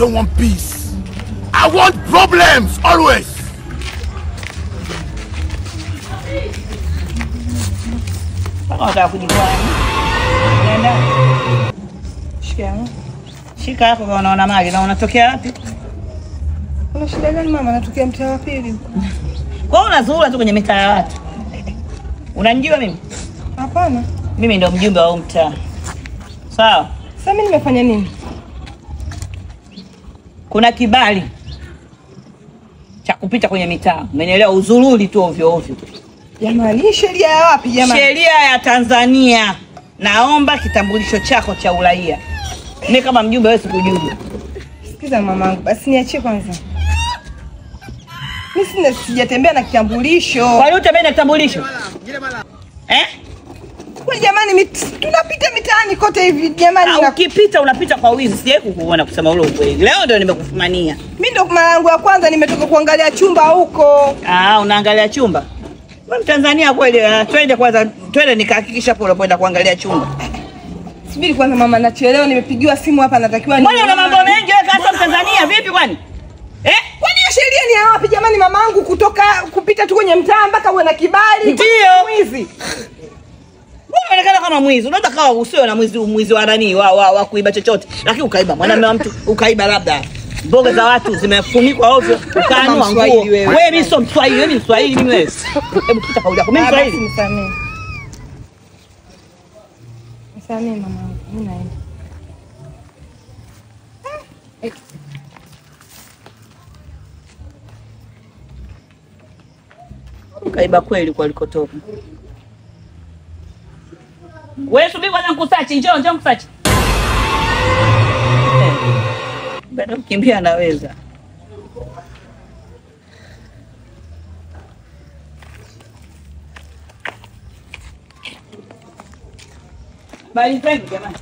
don't want peace. I want problems always. Unataka kujifanya. Nenda. Shika. Shika hapo kwa unaona mali na unatokea wapi? Una shida gani mama? Natokea mtaa wa pili. Kwa unazurura tu kwenye mitaa ya watu. Unanijua mimi? Hapana. Mimi ndio mjumbe wa mtaa. Sawa? Sasa mimi nimefanya nini? Kuna kibali cha kupita kwenye mitaa. Umenielewa? Uzururi tu ovyo ovyo. Jamani, hii sheria ya wapi jamani? Sheria ya Tanzania. Naomba kitambulisho chako cha uraia. Mimi kama mjumbe wewe sikujua. Sikiza mamangu, basi niachie kwanza. Mimi sijatembea na kitambulisho. Kwa nini utembea na kitambulisho? Kwa jamani tunapita mitaani kote hivi jamani. Ukipita unapita kwa wizi. Sije kukuona kusema ule ukweli. Leo ndio nimekufumania. Mimi ndo mara yangu ya kwanza nimetoka kuangalia chumba huko. Unaangalia chumba? Wewe Tanzania kweli? Twende kwanza, twende nikahakikisha hapo unapoenda kuangalia chumba. Subiri kwanza mama, nachelewa, nimepigiwa simu hapa natakiwa ni. Mbona una mambo mengi wewe kama Tanzania vipi kwani? Kwani sheria ni ya wapi jamani mamangu kutoka kupita tu kwenye mtaa mpaka uwe na kibali? Ndio. Mwizi. Wewe unaonekana kama mwizi. Unaweza kawa usiwe na mwizi wa nani wa kuiba chochote. Lakini ukaiba mwanamume wa mtu, ukaiba labda mboga za watu zimefunikwa ovyo, ukaanua nguo. Wewe mimi sio Mswahili, wewe ni Mswahili mimi wewe. Hebu kita kauli yako. Mimi Mswahili. Nisamee. Nisamee mamangu, mimi naenda. Kaiba kweli kwa alikotoka. Wewe subiri kwanza nikusachi, njoo nikusachi. Bado kukimbia anaweza. Bali thank you jamani.